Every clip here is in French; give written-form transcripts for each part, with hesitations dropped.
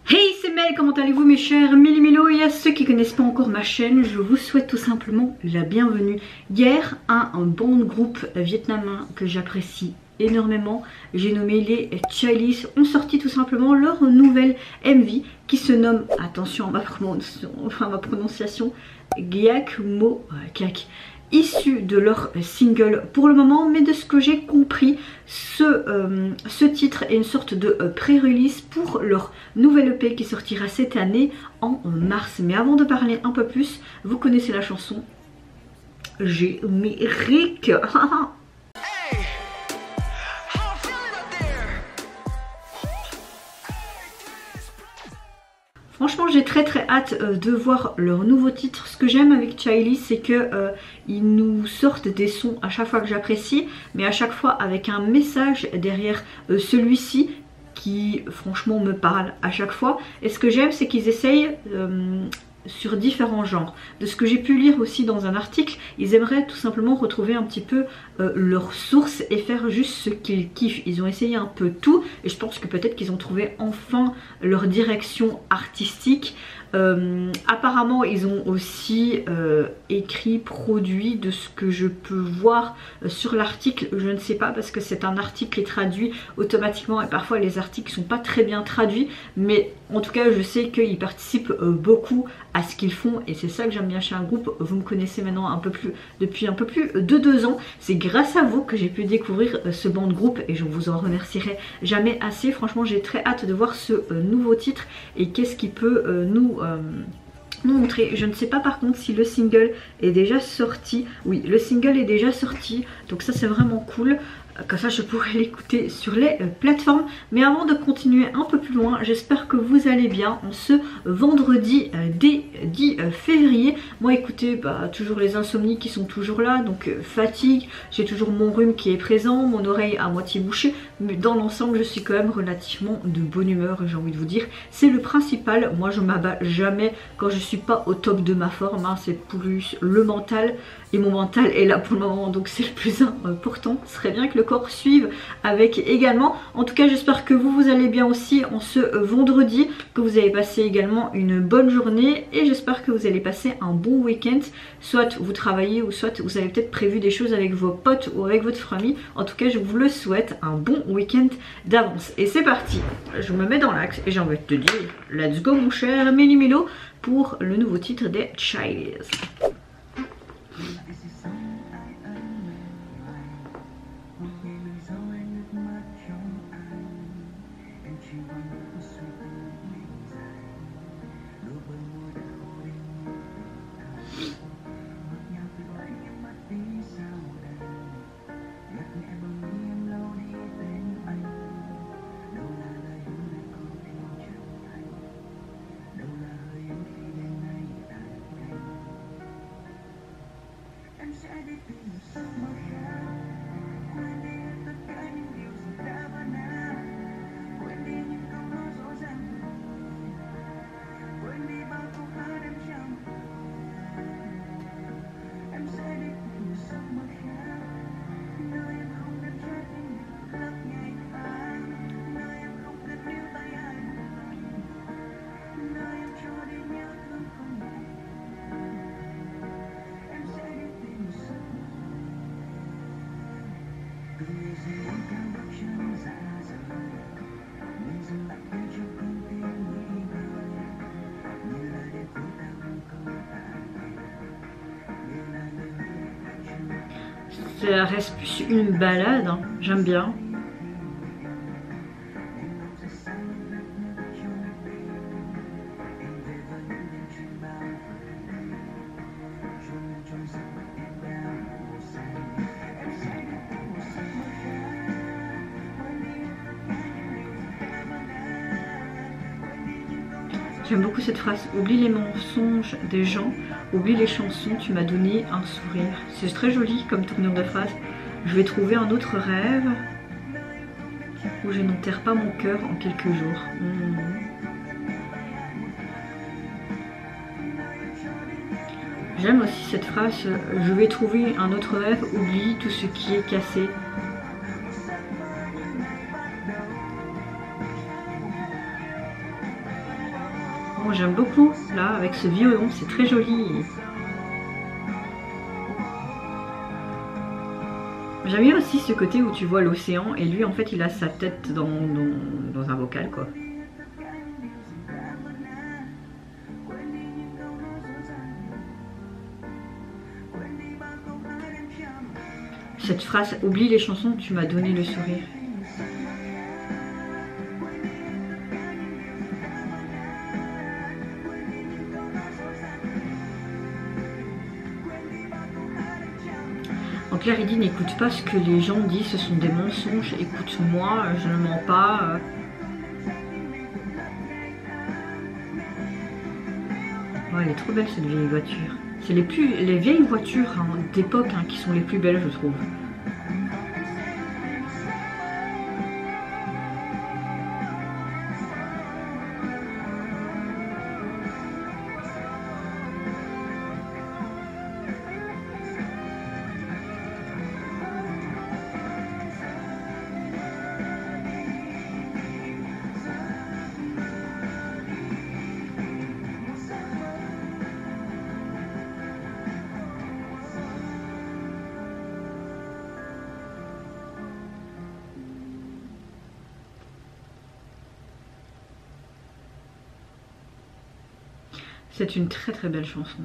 Hey, c'est Mel, comment allez-vous mes chers Méli-Mélo? Et à ceux qui ne connaissent pas encore ma chaîne, je vous souhaite tout simplement la bienvenue. Hier, un bon groupe vietnamien que j'apprécie énormément, j'ai nommé les Chillies, ont sorti tout simplement leur nouvelle MV qui se nomme, attention à ma prononciation, Gyak Mo Kak, issu de leur single pour le moment, mais de ce que j'ai compris, ce titre est une sorte de pré-release pour leur nouvelle EP qui sortira cette année en mars. Mais avant de parler un peu plus, vous connaissez la chanson Générique. Franchement, j'ai très hâte de voir leur nouveau titre. Ce que j'aime avec Chillies, c'est que ils nous sortent des sons à chaque fois que j'apprécie, mais à chaque fois avec un message derrière celui-ci qui franchement me parle à chaque fois. Et ce que j'aime, c'est qu'ils essayent sur différents genres. De ce que j'ai pu lire aussi dans un article, ils aimeraient tout simplement retrouver un petit peu leur source et faire juste ce qu'ils kiffent. Ils ont essayé un peu tout et je pense que peut-être qu'ils ont trouvé enfin leur direction artistique. Apparemment ils ont aussi écrit, produit, de ce que je peux voir sur l'article, je ne sais pas parce que c'est un article qui est traduit automatiquement et parfois les articles sont pas très bien traduits, mais en tout cas je sais qu'ils participent beaucoup à ce qu'ils font et c'est ça que j'aime bien chez un groupe. Vous me connaissez maintenant depuis un peu plus de 2 ans, c'est grâce à vous que j'ai pu découvrir ce banc de groupe et je vous en remercierai jamais assez. Franchement j'ai très hâte de voir ce nouveau titre et qu'est-ce qui peut nous montrer. Je ne sais pas par contre si le single est déjà sorti. Oui, le single est déjà sorti, donc ça c'est vraiment cool. Comme ça je pourrais l'écouter sur les plateformes. Mais avant de continuer un peu plus loin, j'espère que vous allez bien en ce vendredi 10 février. Moi écoutez, toujours les insomnies qui sont toujours là, donc fatigue, j'ai toujours mon rhume qui est présent, mon oreille à moitié bouchée, mais dans l'ensemble je suis quand même relativement de bonne humeur, j'ai envie de vous dire, c'est le principal. Moi je m'abats jamais quand je suis pas au top de ma forme, hein. C'est plus le mental et mon mental est là pour le moment, donc c'est le plus important. Ce serait bien que le corps suive avec également. En tout cas j'espère que vous allez bien aussi en ce vendredi, que vous avez passé également une bonne journée et j'espère que vous allez passer un bon week-end. Soit vous travaillez ou soit vous avez peut-être prévu des choses avec vos potes ou avec votre famille. En tout cas je vous le souhaite, un bon week-end d'avance. Et c'est parti, je me mets dans l'axe et j'ai envie de te dire let's go mon cher Méli-Mélo pour le nouveau titre des Chillies. Ça reste plus une balade, hein. J'aime bien. J'aime beaucoup cette phrase, oublie les mensonges des gens, oublie les chansons, tu m'as donné un sourire. C'est très joli comme tournure de phrase. Je vais trouver un autre rêve où je n'enterre pas mon cœur en quelques jours. J'aime aussi cette phrase, je vais trouver un autre rêve, oublie tout ce qui est cassé. Bon, j'aime beaucoup là avec ce violon, c'est très joli. J'aime bien aussi ce côté où tu vois l'océan et lui en fait il a sa tête dans un bocal quoi. Cette phrase, oublie les chansons, tu m'as donné le sourire. En clair, il dit n'écoute pas ce que les gens disent, ce sont des mensonges, écoute-moi, je ne mens pas. Ouais, elle est trop belle cette vieille voiture. C'est les vieilles voitures hein, d'époque hein, qui sont les plus belles je trouve. C'est une très très belle chanson.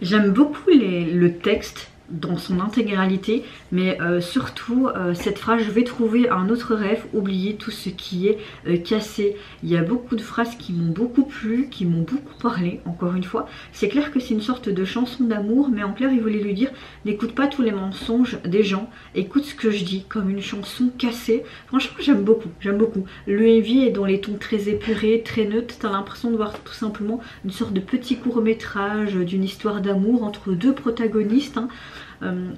J'aime beaucoup le texte dans son intégralité, mais surtout cette phrase, je vais trouver un autre rêve, oublier tout ce qui est cassé. Il y a beaucoup de phrases qui m'ont beaucoup plu, qui m'ont beaucoup parlé, encore une fois. C'est clair que c'est une sorte de chanson d'amour, mais en clair il voulait lui dire, n'écoute pas tous les mensonges des gens, écoute ce que je dis, comme une chanson cassée. Franchement j'aime beaucoup, j'aime beaucoup. Le MV est dans les tons très épurés, très neutres, t'as l'impression de voir tout simplement une sorte de petit court-métrage d'une histoire d'amour entre deux protagonistes, hein.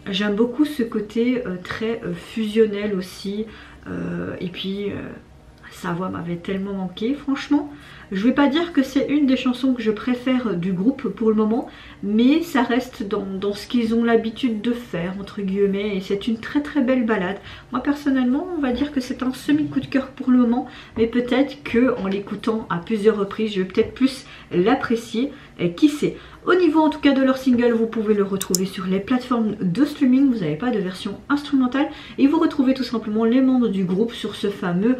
J'aime beaucoup ce côté très fusionnel aussi et puis sa voix m'avait tellement manqué franchement. Je vais pas dire que c'est une des chansons que je préfère du groupe pour le moment, mais ça reste dans ce qu'ils ont l'habitude de faire entre guillemets et c'est une très très belle balade. Moi personnellement on va dire que c'est un semi coup de cœur pour le moment, mais peut-être que en l'écoutant à plusieurs reprises je vais peut-être plus l'apprécier, qui sait. Au niveau en tout cas de leur single, vous pouvez le retrouver sur les plateformes de streaming, vous n'avez pas de version instrumentale et vous retrouvez tout simplement les membres du groupe sur ce fameux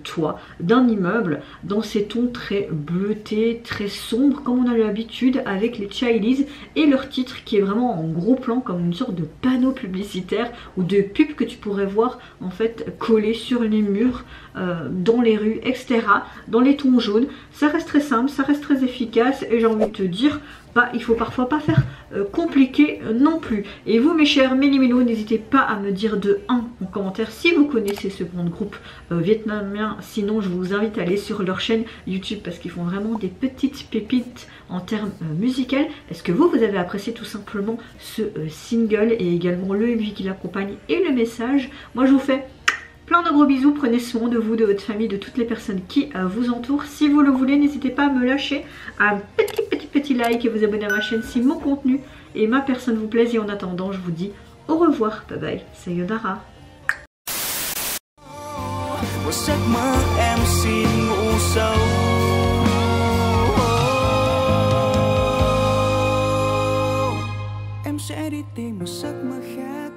toit d'un immeuble dans ces tons très bleutés, très sombres comme on a l'habitude avec les Childies et leur titre qui est vraiment en gros plan comme une sorte de panneau publicitaire ou de pub que tu pourrais voir en fait collé sur les murs, dans les rues, etc. Dans les tons jaunes. Ça reste très simple, ça reste très efficace et j'ai envie de te dire il faut parfois pas faire compliqué non plus. Et vous mes chers méli-mélos, n'hésitez pas à me dire de 1 en commentaire si vous connaissez ce bon groupe vietnamien. Sinon je vous invite à aller sur leur chaîne YouTube parce qu'ils font vraiment des petites pépites en termes musicaux. Est-ce que vous avez apprécié tout simplement ce single et également le MV qui l'accompagne et le message? Moi je vous fais plein de gros bisous, prenez soin de vous, de votre famille, de toutes les personnes qui vous entourent. Si vous le voulez, n'hésitez pas à me lâcher un petit like et vous abonner à ma chaîne si mon contenu et ma personne vous plaisent. Et en attendant, je vous dis au revoir, bye bye, sayonara. Em sẽ đi tìm một giấc mơ khác.